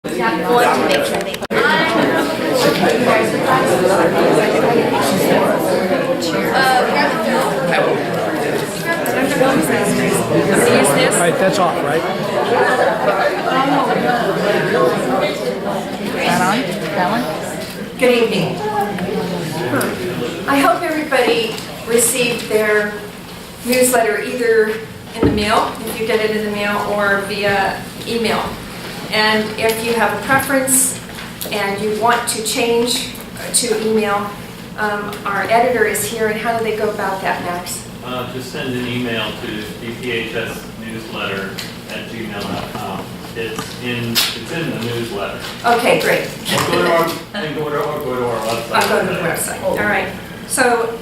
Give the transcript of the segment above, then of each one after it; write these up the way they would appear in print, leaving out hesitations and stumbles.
Not going to make sure they put All right, that's off, right? that one? Good evening. I hope everybody received their newsletter either in the mail, if you get it in the mail, or via email. And if you have a preference and you want to change to email, our editor is here, and how do they go about that, Max? Just send an email to dphsnewsletter@gmail.com. It's in the newsletter. Okay, great. Or go to our website. I'll go to the website. All right. So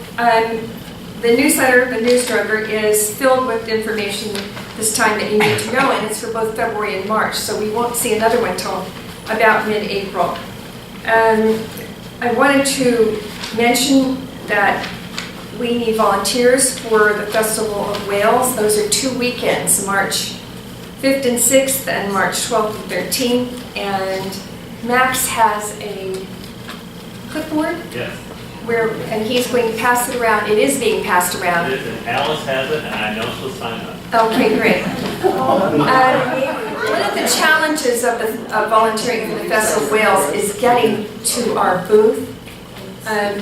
the newsletter, the news droger, is filled with information this time that you need to know, and it's for both February and March. So we won't see another one till about mid-April. I wanted to mention that we need volunteers for the Festival of Wales. Those are 2 weekends, March 5th and 6th and March 12th and 13th. And Max has a clipboard Yes. and he's going to pass it around. It is being passed around. It is, and Alice has it, and I know she'll sign up. Okay, great. One of the challenges of volunteering for the Festival of Wales is getting to our booth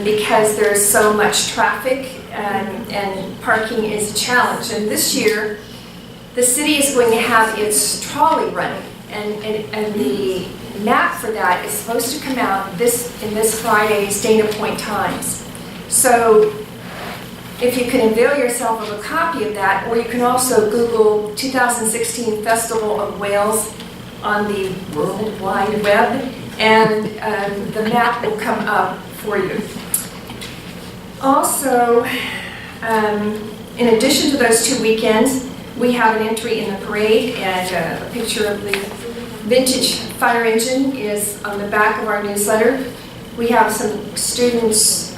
because there's so much traffic and parking is a challenge. And this year, the city is going to have its trolley running, and the map for that is supposed to come out in this Friday's Dana Point Times. So if you can avail yourself of a copy of that, or you can also Google 2016 Festival of Wales on the World Wide Web, and the map will come up for you. Also, in addition to those 2 weekends, we have an entry in the parade, and a picture of the vintage fire engine is on the back of our newsletter. We have some students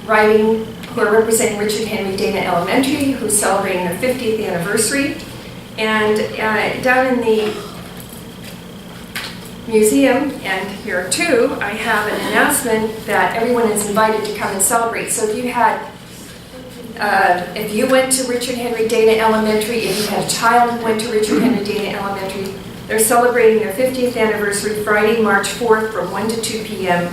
writing who are representing Richard Henry Dana Elementary, who's celebrating their 50th anniversary. And down in the museum, and here too, I have an announcement that everyone is invited to come and celebrate. So if you went to Richard Henry Dana Elementary, if you had a child who went to Richard Henry Dana Elementary, they're celebrating their 50th anniversary Friday, March 4th from 1 to 2 p.m.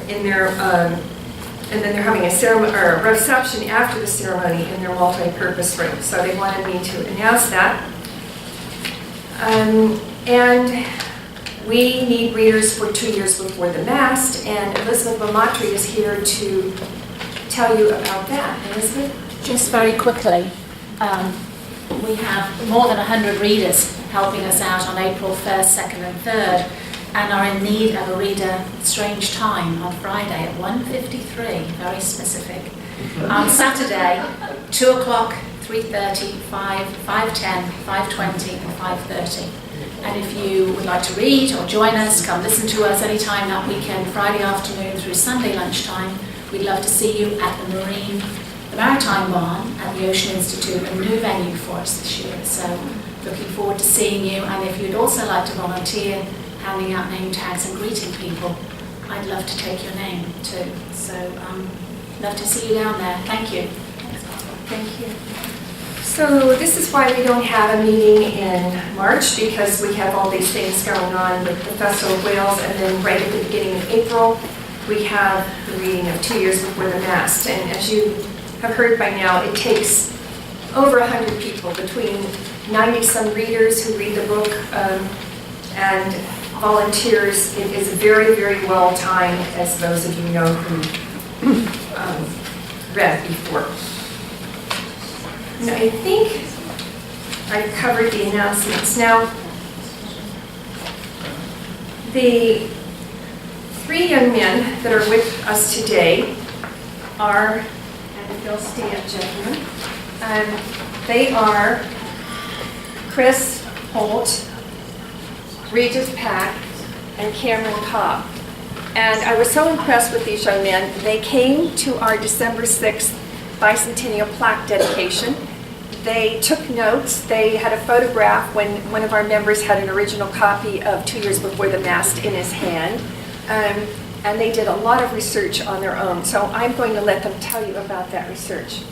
in their, and then they're having a ceremony or a reception after the ceremony in their multi-purpose room. So they wanted me to announce that. And we need readers for 2 years before the mast, and Elizabeth Lamatri is here to tell you about that. Elizabeth? Just very quickly, we have more than 100 readers helping us out on April 1st, 2nd and 3rd, and are in need of a reader Strange Time on Friday at 1:53, very specific. On Saturday, 2 o'clock, 3:30, 5, 5:10, 5:20 and 5:30. And if you would like to read or join us, come listen to us anytime that weekend, Friday afternoon through Sunday lunchtime. We'd love to see you at the Maritime Barn at the Ocean Institute, a new venue for us this year. So looking forward to seeing you. And if you'd also like to volunteer, handing out name tags and greeting people, I'd love to take your name too. So love to see you down there. Thank you. Thank you. So this is why we don't have a meeting in March, because we have all these things going on with the Festival of Wales, and then right at the beginning of April, we have the reading of 2 years before the mast. And as you have heard by now, it takes over 100 people, between 90-some readers who read the book and volunteers. It is very, very well timed, as those of you know who read before. Now, I think I've covered the announcements. Now, the 3 young men that are with us today are, and if they'll stand, gentlemen, they are Chris Holt, Regis Pack, and Cameron Cobb. And I was so impressed with these young men. They came to our December 6th bicentennial plaque dedication. they took notes. They had a photograph when one of our members had an original copy of 2 Years Before the Mast in his hand. And they did a lot of research on their own. So I'm going to let them tell you about that research.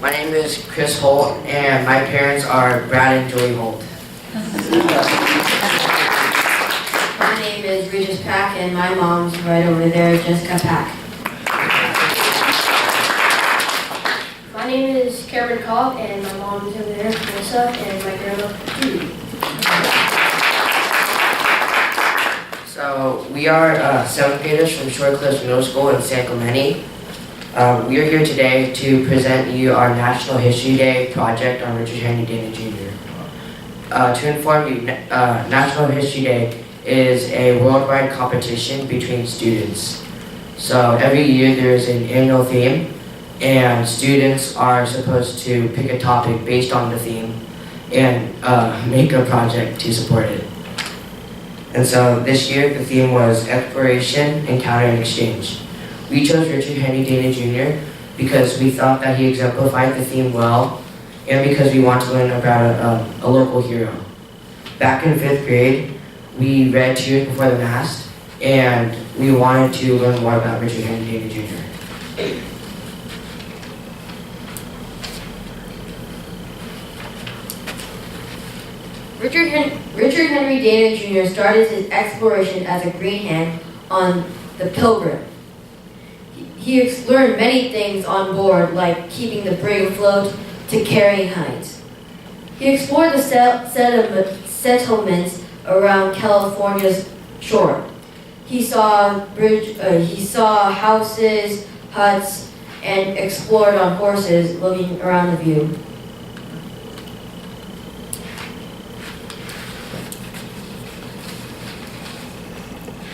My name is Chris Holt, and my parents are Brad and Joey Holt. My name is Regis Pack, and my mom's right over there, Jessica Pack. My name is Cameron Cobb, and my mom's over there, Melissa, and my grandma, Judy. So we are 7th graders from Shore Cliffs Middle School in San Clemente. We are here today to present you our National History Day project on Richard Henry Dana Jr. To inform you, National History Day is a worldwide competition between students. So every year there is an annual theme, and students are supposed to pick a topic based on the theme and make a project to support it. And so this year the theme was Exploration, Encounter, and Exchange. We chose Richard Henry Dana Jr. because we thought that he exemplified the theme well, and because we want to learn about a local hero. Back in 5th grade, we read 2 Years Before the Mast, and we wanted to learn more about Richard Henry Dana Jr. Richard Henry Dana Jr. started his exploration as a green hand on the Pilgrim. He learned many things on board, like keeping the brig afloat to carrying hides. He explored the settlements around California's shore. He saw houses, huts, and explored on horses, looking around the view.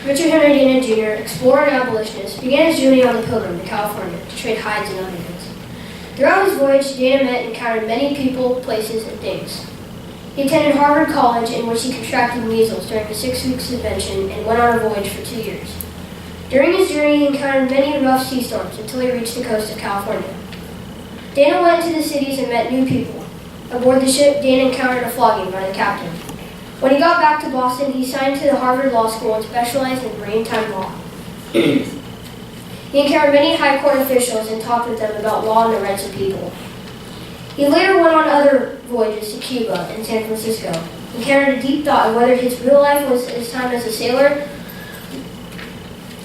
Richard Henry Dana Jr., explorer and abolitionist, began his journey on the Pilgrim to California to trade hides and other goods. Throughout his voyage, Dana met and encountered many people, places, and things. He attended Harvard College, in which he contracted measles during a 6-week suspension and went on a voyage for 2 years. During his journey, he encountered many rough sea storms until he reached the coast of California. Dana went into the cities and met new people. Aboard the ship, Dana encountered a flogging by the captain. When he got back to Boston, he signed to the Harvard Law School and specialized in maritime law. He encountered many high court officials and talked with them about law and the rights of people. He later went on other voyages to Cuba and San Francisco. He encountered a deep thought of whether his real life was his time as a sailor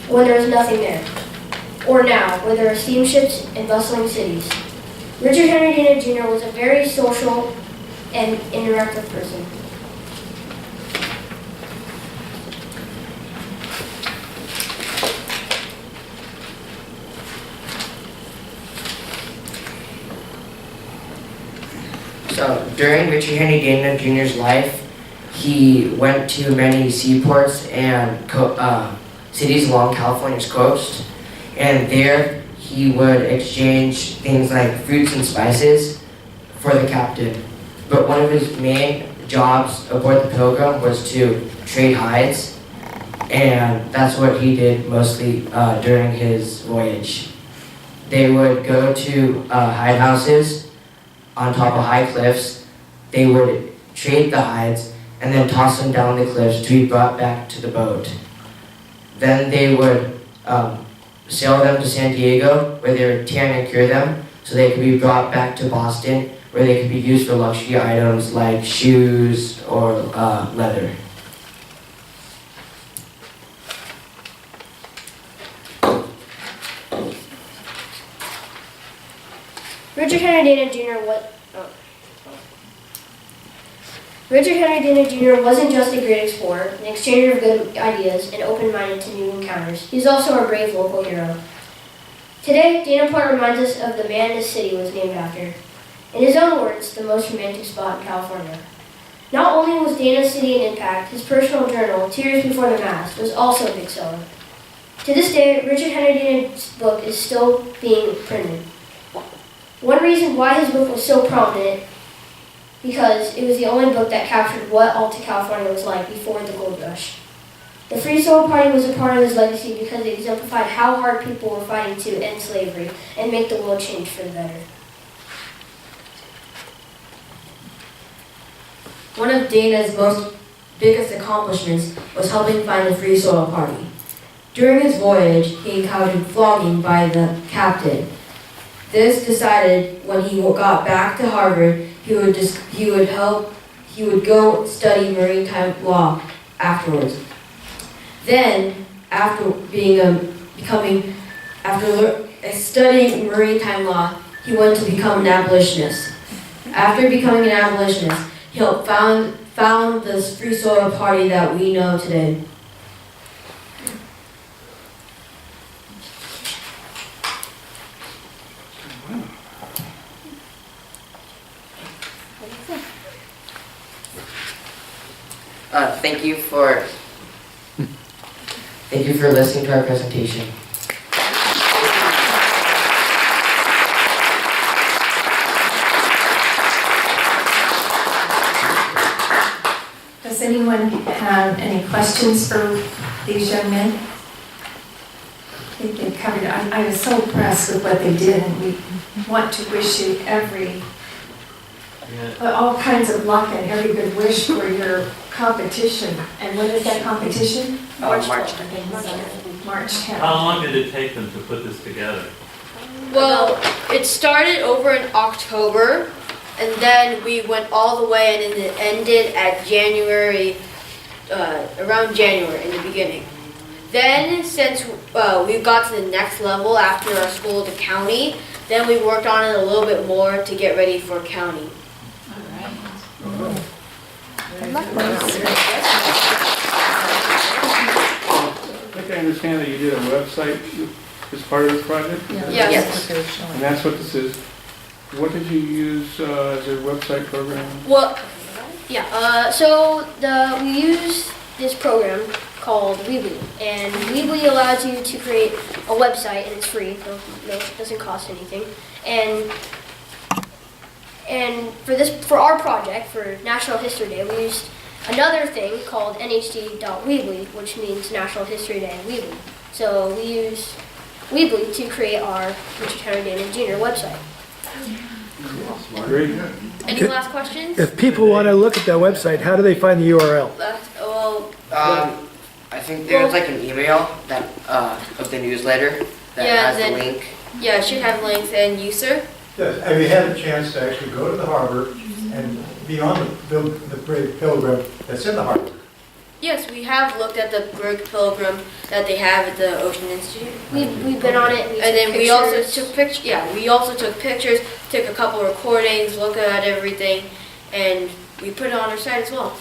when there was nothing there, or now, where there are steamships and bustling cities. Richard Henry Dana Jr. was a very social and interactive person. So during Richard Henry Dana Jr.'s life, he went to many seaports and cities along California's coast, and there he would exchange things like fruits and spices for the captain. But one of his main jobs aboard the Pilgrim was to trade hides, and that's what he did mostly during his voyage. They would go to hide houses on top of high cliffs. They would trade the hides and then toss them down the cliffs to be brought back to the boat. Then they would sail them to San Diego, where they would tan and cure them so they could be brought back to Boston, where they could be used for luxury items like shoes or leather. Richard Henry Dana Jr. wasn't just a great explorer, an exchanger of good ideas, and open-minded to new encounters. He was also a brave local hero. Today, Dana Point reminds us of the man this city was named after. In his own words, the most romantic spot in California. Not only was Dana's city an impact, his personal journal, 2 Years Before the Mast, was also a big seller. To this day, Richard Henry Dana's book is still being printed. One reason why his book was so prominent because it was the only book that captured what Alta California was like before the gold rush. The Free Soil Party was a part of his legacy because it exemplified how hard people were fighting to end slavery and make the world change for the better. One of Dana's biggest accomplishments was helping find the Free Soil Party. During his voyage, he encountered flogging by the captain. This decided when he got back to Harvard, he would go study maritime law afterwards. Then, after studying maritime law, he went to become an abolitionist. After becoming an abolitionist, he helped found this Free Soil Party that we know today. Thank you for listening to our presentation. Does anyone have any questions for these young men? I think they covered it. I was so impressed with what they did, and we want to wish you all kinds of luck and every good wish for your competition. And when is that competition? March 10th. March 10th. How long did it take them to put this together? Well, it started over in October, and then we went all the way, and then it ended at January, around January in the beginning. Then, since we got to the next level after our school, the county, then we worked on it a little bit more to get ready for county. I think I understand that you did a website as part of this project? Yes. And that's what this is. What did you use as a website program? Well, yeah, we use this program called Weebly, and Weebly allows you to create a website, and it's free, no, it doesn't cost anything. And for our project, for National History Day, we used another thing called nhd.weebly, which means National History Day in Weebly. So we use Weebly to create our Richard Henry Dana Jr. website. Great. Any last questions? If people want to look at that website, how do they find the URL? I think there's like an email that of the newsletter that has the link. Yeah, it should have links and user. Yes, have you had a chance to actually go to the harbor and be on the brig pilgrim that's in the harbor? Yes, we have looked at the brig pilgrim that they have at the Ocean Institute. We've been on it, And then we also took pictures. Yeah, we also took pictures, took a couple recordings, looked at everything, and we put it on our site as well.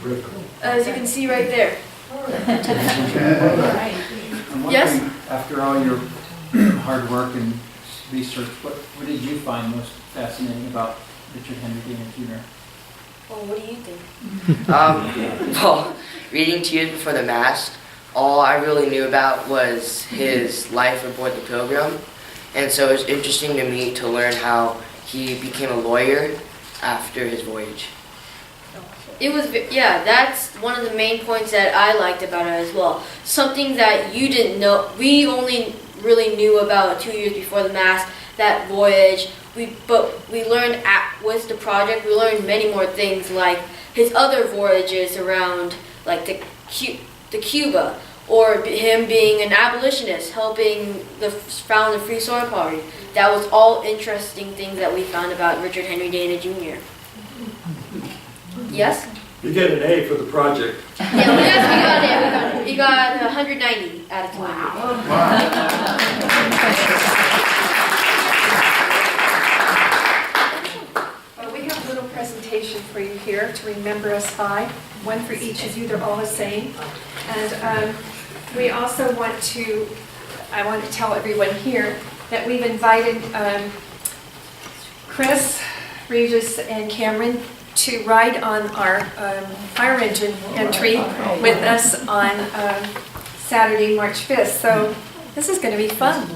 Really cool. As you can see right there. And one Yes? thing, after all your hard work and research, what did you find most fascinating about Richard Henry Dana Jr.? Well, what do you think? Well, reading to you before the mast, all I really knew about was his life aboard the Pilgrim, and so it was interesting to me to learn how he became a lawyer after his voyage. It was, yeah, that's one of the main points that I liked about it as well. Something that you didn't know, we only really knew about 2 years before the mast, that voyage. But we learned with the project, we learned many more things like his other voyages around like the Cuba, or him being an abolitionist, helping found the Free Soil Party. That was all interesting things that we found about Richard Henry Dana Jr. Yes? You get an A for the project. Yeah, yes, we got it. We got 190 out of 200. We have a little presentation for you here to remember us by, one for each of you, they're all the same. And we also I want to tell everyone here that we've invited Chris, Regis, and Cameron to ride on our fire engine entry with us on Saturday, March 5th. So this is going to be fun.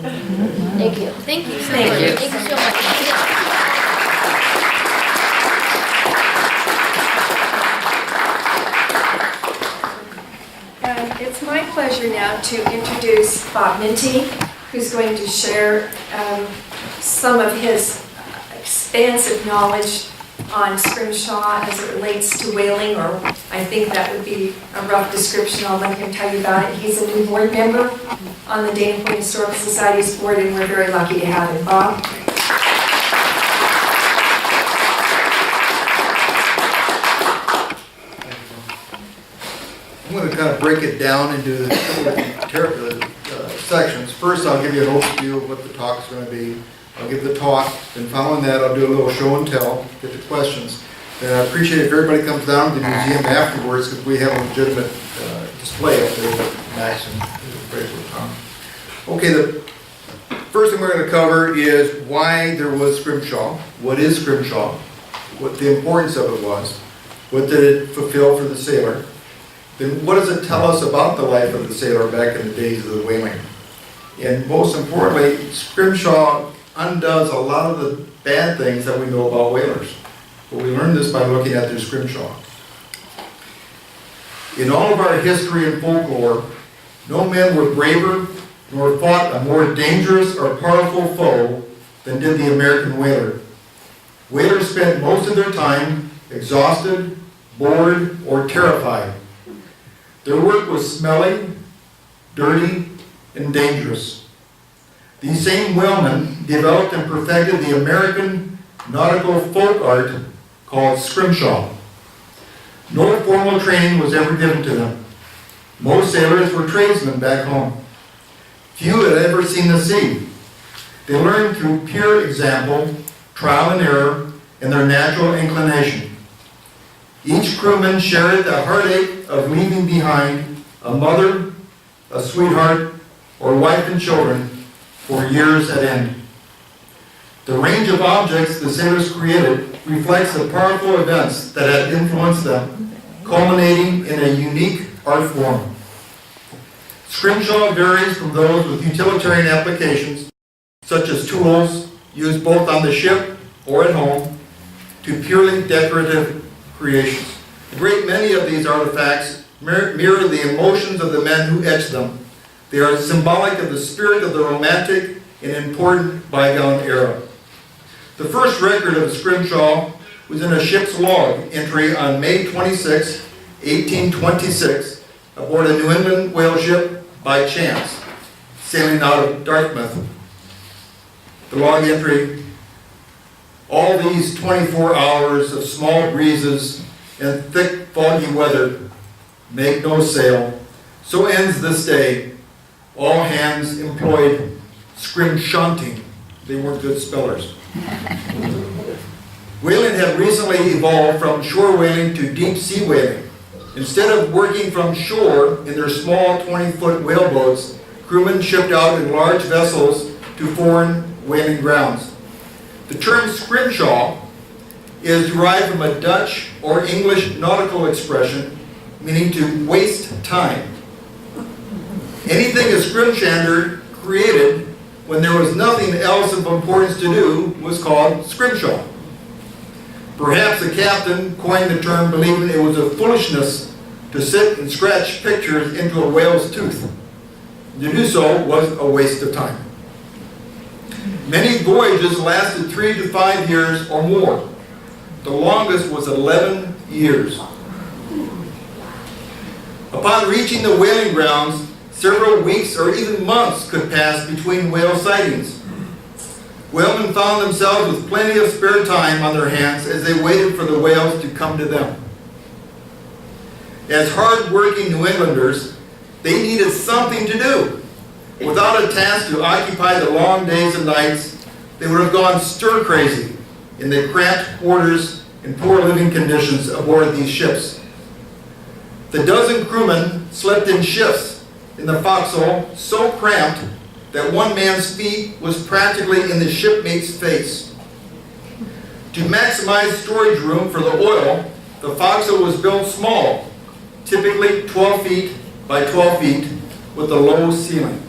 Thank you. Thank you so Thank much. you. Thank you so much. my pleasure now to introduce Bob Minty, who's going to share some of his expansive knowledge on scrimshaw as it relates to whaling, or I think that would be a rough description. I'll let him tell you about it. He's a new board member on the Dana Point Historical Society's board, and we're very lucky to have him. Bob? I'm going to kind of break it down into the sections. First, I'll give you an overview of what the talk is going to be. I'll give the talk, and following that, I'll do a little show and tell, get the questions. Then I appreciate if everybody comes down to the museum afterwards, because we have a legitimate display up there with Max and Tom. Okay, the first thing we're going to cover is why there was scrimshaw. What is scrimshaw? What the importance of it was. What did it fulfill for the sailor? Then what does it tell us about the life of the sailor back in the days of the whaling? And most importantly, scrimshaw undoes a lot of the bad things that we know about whalers. But we learned this by looking at their scrimshaw. In all of our history and folklore, no men were braver nor fought a more dangerous or powerful foe than did the American whaler. Whalers spent most of their time exhausted, bored, or terrified. Their work was smelly, dirty, and dangerous. These same whalemen developed and perfected the American nautical folk art called scrimshaw. No formal training was ever given to them. Most sailors were tradesmen back home. Few had ever seen the sea. They learned through pure example, trial and error, and their natural inclination. Each crewman shared the heartache of leaving behind a mother, a sweetheart, or wife and children for years at end. The range of objects the sailors created reflects the powerful events that had influenced them, culminating in a unique art form. Scrimshaw varies from those with utilitarian applications, such as tools used both on the ship or at home, to purely decorative creations. A great many of these artifacts mirror the emotions of the men who etched them. They are symbolic of the spirit of the romantic and important bygone era. The first record of scrimshaw was in a ship's log entry on May 26, 1826, aboard a New England whale ship by chance, sailing out of Dartmouth. The log entry: all these 24 hours of small breezes and thick foggy weather make no sail. So ends this day. All hands employed scrimshanting. They weren't good spellers. Whaling had recently evolved from shore whaling to deep sea whaling. Instead of working from shore in their small 20-foot whaleboats, crewmen shipped out in large vessels to foreign whaling grounds. The term scrimshaw is derived from a Dutch or English nautical expression meaning to waste time. Anything a scrimshander created when there was nothing else of importance to do was called scrimshaw. Perhaps the captain coined the term believing it was a foolishness to sit and scratch pictures into a whale's tooth. To do so was a waste of time. Many voyages lasted 3 to 5 years or more. The longest was 11 years. Upon reaching the whaling grounds, several weeks or even months could pass between whale sightings. Whalemen found themselves with plenty of spare time on their hands as they waited for the whales to come to them. As hard-working New Englanders, they needed something to do. Without a task to occupy the long days and nights, they would have gone stir-crazy in the cramped quarters and poor living conditions aboard these ships. The dozen crewmen slept in shifts in the forecastle so cramped that one man's feet was practically in the shipmate's face. To maximize storage room for the oil, the forecastle was built small, typically 12 feet by 12 feet, with a low ceiling.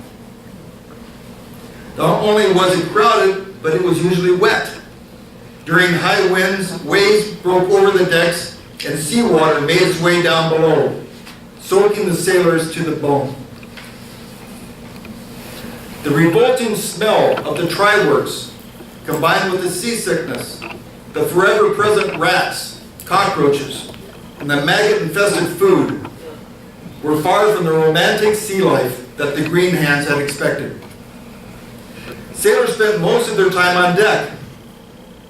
Not only was it crowded, but it was usually wet. During high winds, waves broke over the decks and seawater made its way down below. soaking the sailors to the bone. The revolting smell of the try works, combined with the seasickness, the forever present rats, cockroaches, and the maggot-infested food, were far from the romantic sea life that the green hands had expected. Sailors spent most of their time on deck.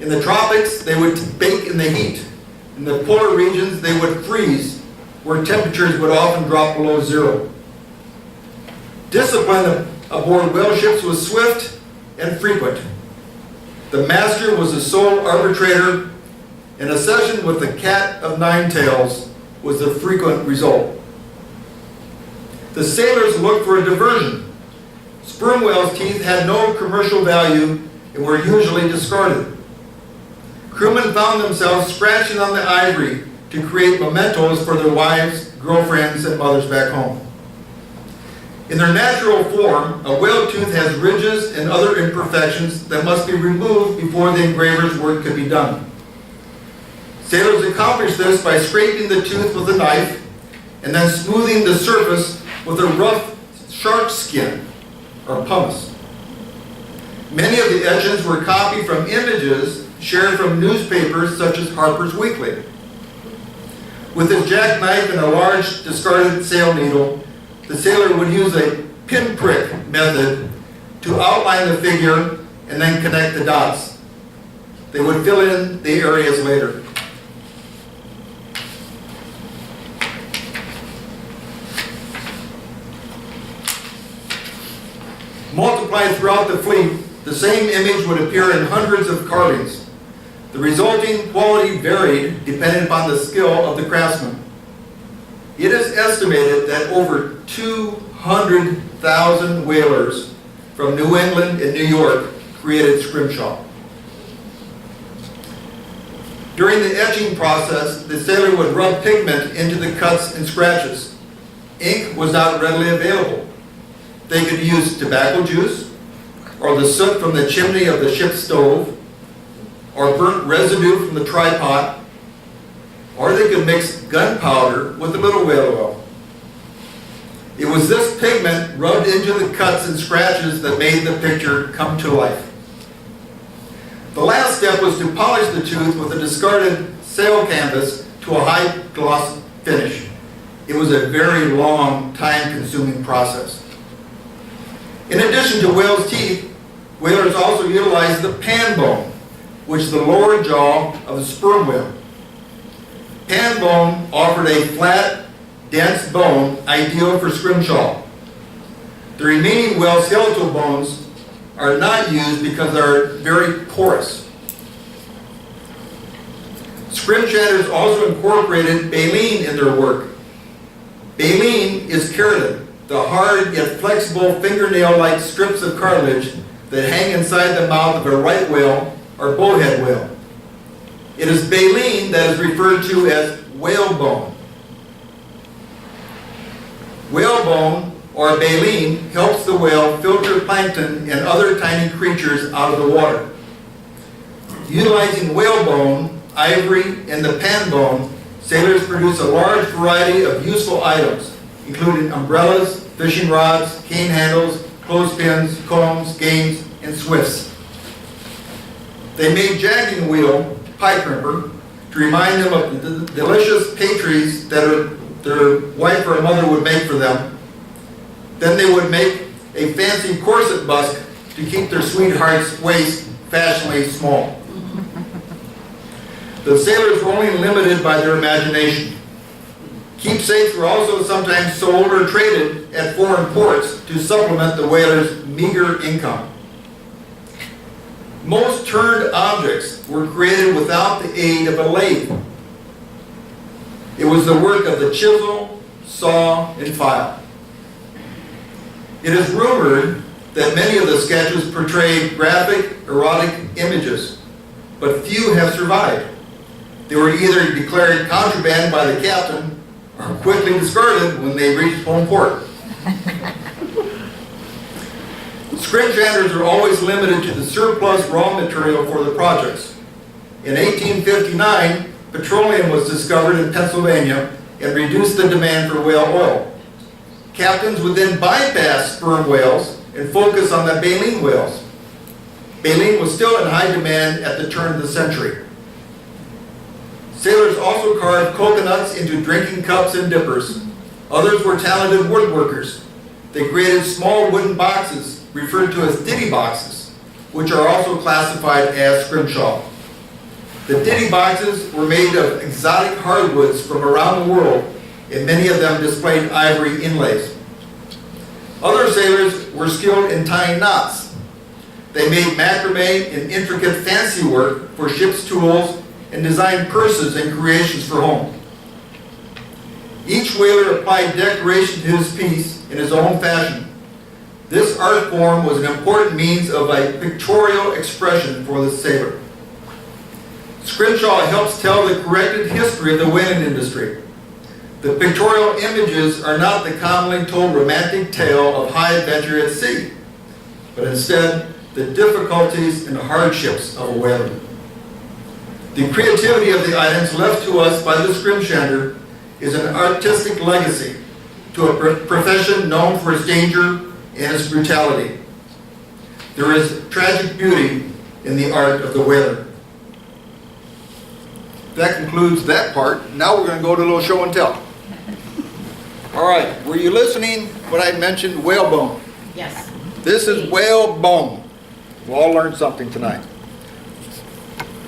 In the tropics, they would bake in the heat. In the polar regions, they would freeze, where temperatures would often drop below zero. Discipline aboard whale ships was swift and frequent. The master was the sole arbitrator, and a session with the cat of nine tails was the frequent result. The sailors looked for a diversion. Sperm whales' teeth had no commercial value and were usually discarded. Crewmen found themselves scratching on the ivory to create mementos for their wives, girlfriends, and mothers back home. In their natural form, a whale tooth has ridges and other imperfections that must be removed before the engraver's work could be done. Sailors accomplished this by scraping the tooth with a knife and then smoothing the surface with a rough shark skin, or pumice. Many of the etchings were copied from images shared from newspapers such as Harper's Weekly. With his jackknife and a large discarded sail needle, the sailor would use a pinprick method to outline the figure and then connect the dots. They would fill in the areas later. Multiplied throughout the fleet, the same image would appear in hundreds of carvings. The resulting quality varied depending upon the skill of the craftsman. It is estimated that over 200,000 whalers from New England and New York created scrimshaw. During the etching process, the sailor would rub pigment into the cuts and scratches. Ink was not readily available. They could use tobacco juice, or the soot from the chimney of the ship's stove, or burnt residue from the tripod, or they could mix gunpowder with a little whale oil. It was this pigment rubbed into the cuts and scratches that made the picture come to life. The last step was to polish the tooth with a discarded sail canvas to a high gloss finish. It was a very long, time-consuming process. In addition to whale's teeth, whalers also utilized the pan bone, which is the lower jaw of the sperm whale. Pan bone offered a flat, dense bone ideal for scrimshaw. The remaining whale skeletal bones are not used because they are very porous. Scrimshatters also incorporated baleen in their work. Baleen is keratin, the hard yet flexible fingernail-like strips of cartilage that hang inside the mouth of a right whale or bowhead whale. It is baleen that is referred to as whalebone. Whalebone, or baleen, helps the whale filter plankton and other tiny creatures out of the water. Utilizing whalebone, ivory, and the pan bone, sailors produce a large variety of useful items, including umbrellas, fishing rods, cane handles, clothespins, combs, games, and swifts. They made jagging wheel, pie crimper, to remind them of the delicious pastries that their wife or mother would make for them. Then they would make a fancy corset busk to keep their sweetheart's waist fashionably small. The sailors were only limited by their imagination. Keepsakes were also sometimes sold or traded at foreign ports to supplement the whalers' meager income. Most turned objects were created without the aid of a lathe. It was the work of the chisel, saw, and file. It is rumored that many of the sketches portrayed graphic, erotic images, but few have survived. They were either declared contraband by the captain or quickly discarded when they reached home port. Scrimshatters are always limited to the surplus raw material for the projects. In 1859, petroleum was discovered in Pennsylvania and reduce the demand for whale oil. Captains would then bypass sperm whales and focus on the baleen whales. Baleen was still in high demand at the turn of the century. Sailors also carved coconuts into drinking cups and dippers. Others were talented woodworkers. They created small wooden boxes referred to as ditty boxes, which are also classified as scrimshaw. The ditty boxes were made of exotic hardwoods from around the world, and many of them displayed ivory inlays. Other sailors were skilled in tying knots. They made macrame and intricate fancy work for ship's tools and designed purses and creations for home. Each whaler applied decoration to his piece in his own fashion. This art form was an important means of a pictorial expression for the sailor. Scrimshaw helps tell the corrected history of the whaling industry. The pictorial images are not the commonly told romantic tale of high adventure at sea, but instead the difficulties and hardships of a whaler. The creativity of the items left to us by the scrimshander is an artistic legacy to a profession known for its danger and its brutality. There is tragic beauty in the art of the whaler. That concludes that part. Now we're going to go to a little show and tell. All right, were you listening when I mentioned whalebone? Yes. This is whalebone. We'll all learn something tonight.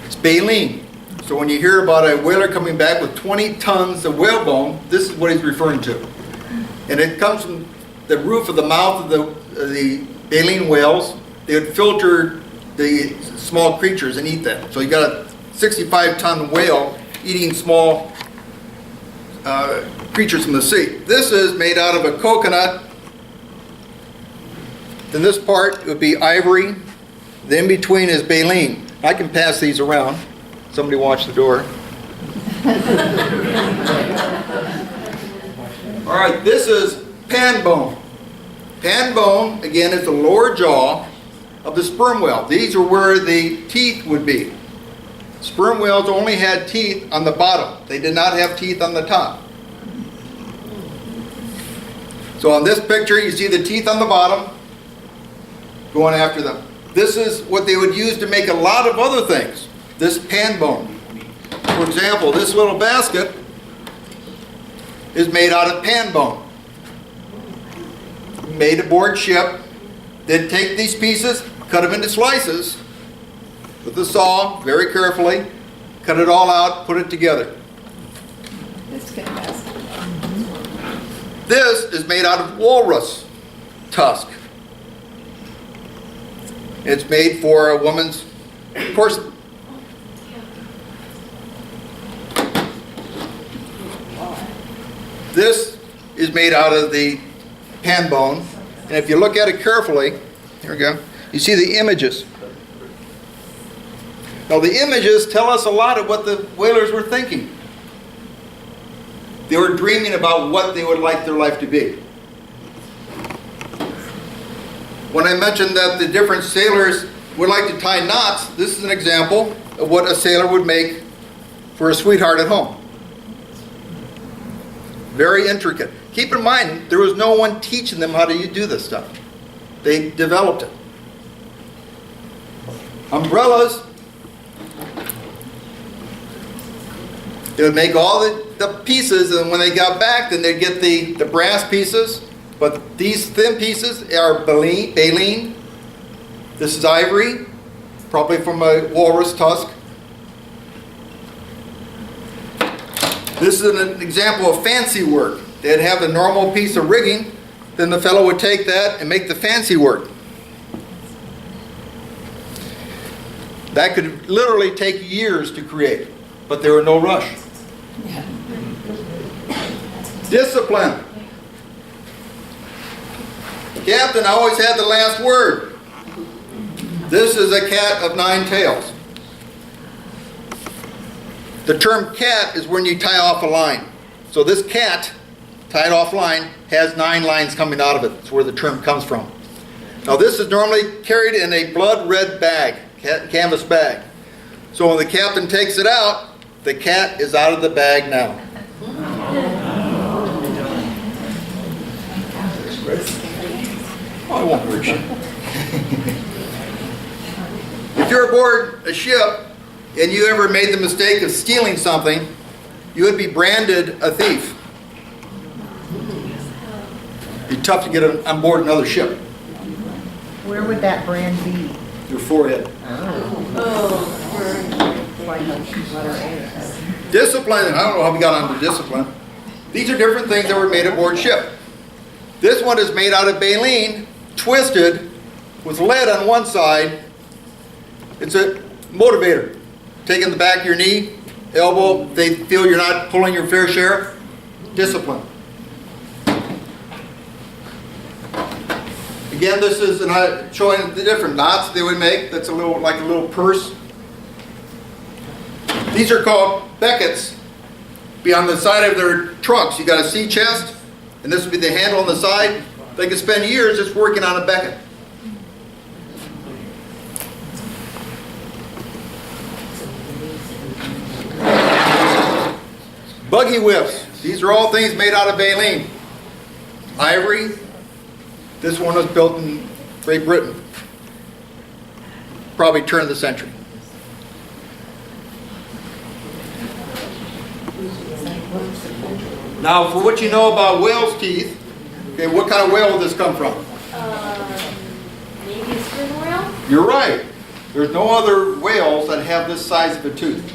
It's baleen. So when you hear about a whaler coming back with 20 tons of whalebone, this is what he's referring to. And it comes from the roof of the mouth of the baleen whales. They would filter the small creatures and eat them. So you got a 65-ton whale eating small creatures from the sea. This is made out of a coconut. Then this part would be ivory. The in between is baleen. I can pass these around. Somebody watch the door. All right, this is pan bone. Pan bone, again, is the lower jaw of the sperm whale. These are where the teeth would be. Sperm whales only had teeth on the bottom. They did not have teeth on the top. So on this picture, you see the teeth on the bottom going after them. This is what they would use to make a lot of other things. This pan bone. For example, this little basket is made out of pan bone. Made aboard ship. They'd take these pieces, cut them into slices with the saw, very carefully, cut it all out, put it together. This is made out of walrus tusk. It's made for a woman's corset. This is made out of the pan bone, and if you look at it carefully, here we go, you see the images. Now the images tell us a lot of what the whalers were thinking. They were dreaming about what they would like their life to be. When I mentioned that the different sailors would like to tie knots, this is an example of what a sailor would make for a sweetheart at home. Very intricate. Keep in mind, there was no one teaching them how to do this stuff. They developed it. Umbrellas. They would make all the pieces, and when they got back, then they'd get the brass pieces. But these thin pieces are baleen. This is ivory, probably from a walrus tusk. This is an example of fancy work. They'd have a normal piece of rigging, then the fellow would take that and make the fancy work. That could literally take years to create, but there were no rush. Discipline. Captain always had the last word. This is a cat of 9 tails. The term cat is when you tie off a line. So this cat, tied off line, has 9 lines coming out of it. That's where the term comes from. Now this is normally carried in a blood red bag, canvas bag. So when the captain takes it out, the cat is out of the bag now. I won't hurt you. If you're aboard a ship and you ever made the mistake of stealing something, you would be branded a thief. It'd be tough to get on board another ship. Where would that brand be? Your forehead. Like letter A. Discipline, I don't know how we got onto discipline. These are different things that were made aboard ship. This one is made out of baleen, twisted, with lead on one side. It's a motivator. Taking the back of your knee, elbow, they feel you're not pulling your fair share. Discipline. Again, this is showing the different knots they would make. That's a little like a little purse. These are called beckets. Be on the side of their trunks. You got a sea chest, and this would be the handle on the side. They could spend years just working on a becket. Buggy whips. These are all things made out of baleen. Ivory. This one was built in Great Britain. Probably turn of the century. Now, for what you know about whale's teeth, okay, what kind of whale would this come from? Maybe a sperm whale? You're right. There's no other whales that have this size of a tooth.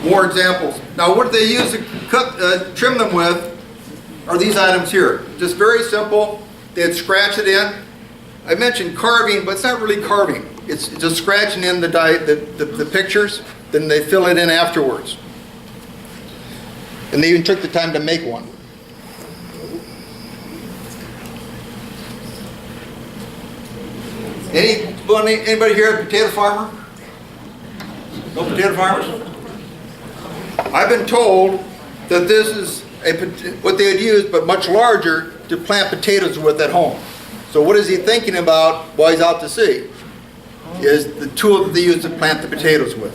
More examples. Now, what they use to trim them with are these items here. Just very simple. They'd scratch it in. I mentioned carving, but it's not really carving. It's just scratching in the pictures, then they fill it in afterwards. And they even took the time to make one. Anybody here a potato farmer? No potato farmers? I've been told that this is what they would use, but much larger, to plant potatoes with at home. So what is he thinking about while he's out to sea? Is the tool that they use to plant the potatoes with.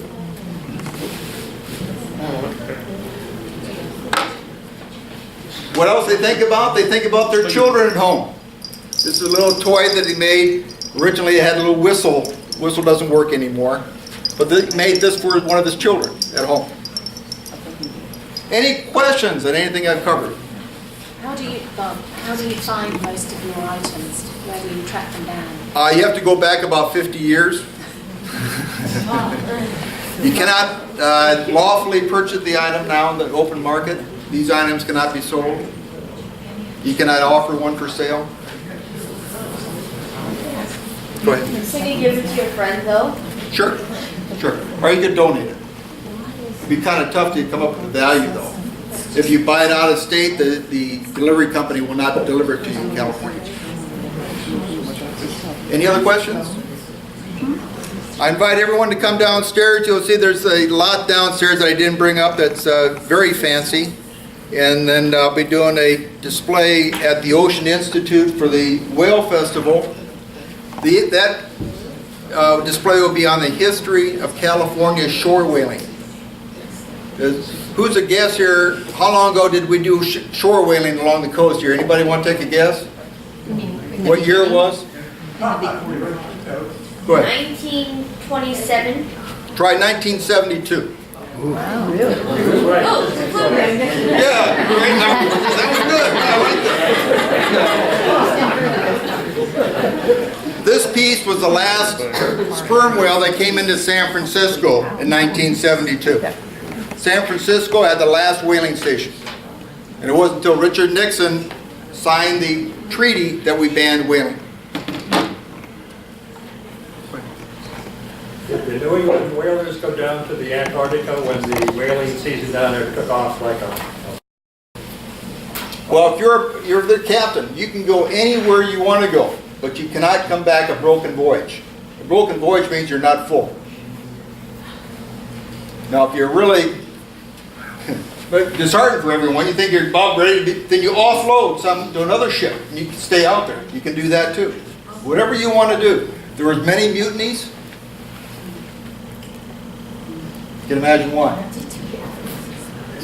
What else they think about? They think about their children at home. This is a little toy that he made. Originally it had a little whistle. Whistle doesn't work anymore. But they made this for one of his children at home. Any questions on anything I've covered? How do you find most of your items? Where do you track them down? You have to go back about 50 years. You cannot lawfully purchase the item now in the open market. These items cannot be sold. You cannot offer one for sale. Go ahead. So you give it to your friend though? Sure, sure. Or you could donate it. It'd be kind of tough to come up with a value though. If you buy it out of state, the delivery company will not deliver it to you in California. Any other questions? I invite everyone to come downstairs. You'll see there's a lot downstairs that I didn't bring up that's very fancy. And then I'll be doing a display at the Ocean Institute for the Whale Festival. That display will be on the history of California shore whaling. Who's a guess here? How long ago did we do shore whaling along the coast here? Anybody want to take a guess? What year it was? Go ahead. 1927. Try 1972. Wow, really? Yeah, great number. That was good. This piece was the last sperm whale that came into San Francisco in 1972. San Francisco had the last whaling station. And it wasn't until Richard Nixon signed the treaty that we banned whaling. Did the New England whalers go down to the Antarctica when the whaling season down there took off like a... Well, if you're the captain, you can go anywhere you want to go, but you cannot come back a broken voyage. A broken voyage means you're not full. Now, if you're really disheartened for everyone, you think you're about ready to be, then you offload some to another ship, and you can stay out there. You can do that too. Whatever you want to do. There was many mutinies. You can imagine why.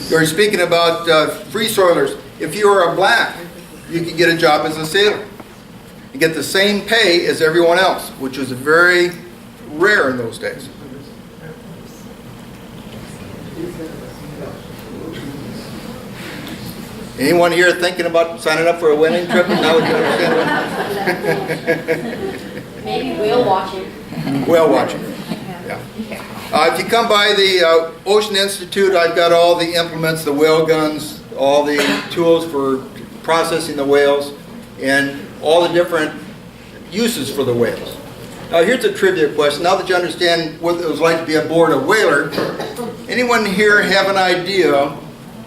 You're speaking about free soilers. If you are a black, you can get a job as a sailor. You get the same pay as everyone else, which was very rare in those days. Anyone here thinking about signing up for a winning trip? Now would you understand? Maybe whale watching. Whale watching. Yeah. If you come by the Ocean Institute, I've got all the implements, the whale guns, all the tools for processing the whales, and all the different uses for the whales. Now here's a trivia question. Now that you understand what it was like to be aboard a whaler, anyone here have an idea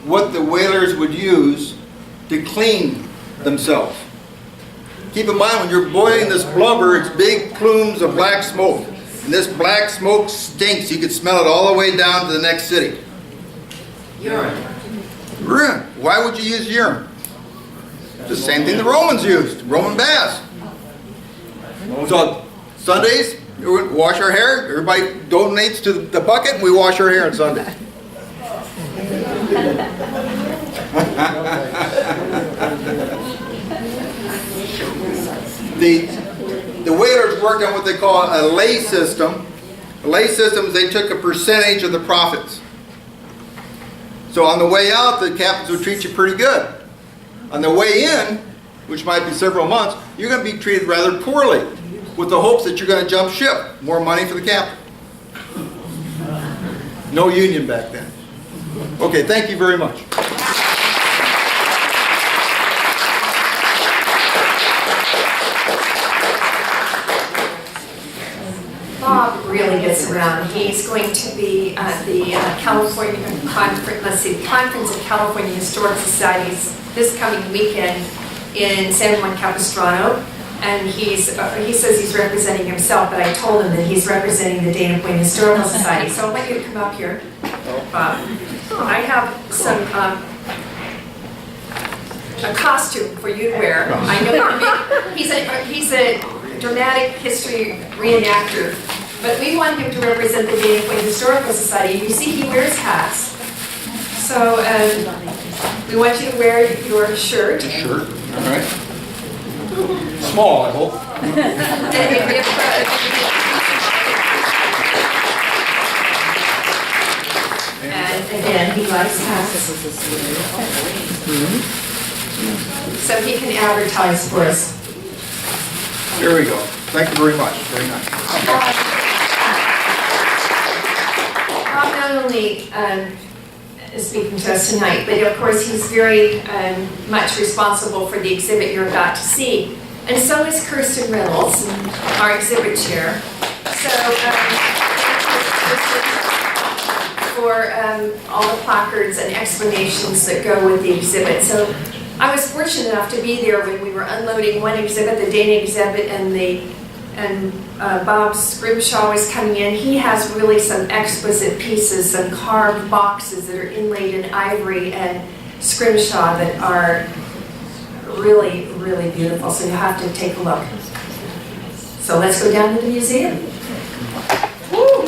what the whalers would use to clean themselves? Keep in mind, when you're boiling this blubber, it's big plumes of black smoke. And this black smoke stinks. You could smell it all the way down to the next city. Urine. Urine. Why would you use urine? The same thing the Romans used, Roman baths. So Sundays, we wash our hair. Everybody donates to the bucket, and we wash our hair on Sunday. The whalers worked on what they call a lay system. A lay system is they took a percentage of the profits. So on the way out, the captains would treat you pretty good. On the way in, which might be several months, you're going to be treated rather poorly, with the hopes that you're going to jump ship. More money for the captain. No union back then. Okay, thank you very much. Bob really gets around. He's going to be at the California Conference of California Historic Societies this coming weekend in San Juan Capistrano. And he says he's representing himself, but I told him that he's representing the Dana Point Historical Society. So I'd like you to come up here, Bob. I have some a costume for you to wear. I know he's a dramatic history reenactor, but we want him to represent the Dana Point Historical Society. You see, he wears hats. So we want you to wear your shirt. Shirt, all right. Small, I hope. And again, he likes hats. So he can advertise for us. Here we go. Thank you very much. Very nice. Bob not only is speaking to us tonight, but of course he's very much responsible for the exhibit you're about to see. And so is Kirsten Reynolds, our exhibit chair. So for all the placards and explanations that go with the exhibit. So I was fortunate enough to be there when we were unloading one exhibit, the Dana exhibit, and Bob Scrimshaw was coming in. He has really some exquisite pieces, some carved boxes that are inlaid in ivory and Scrimshaw that are really, really beautiful. So you have to take a look. So let's go down to the museum. Woo!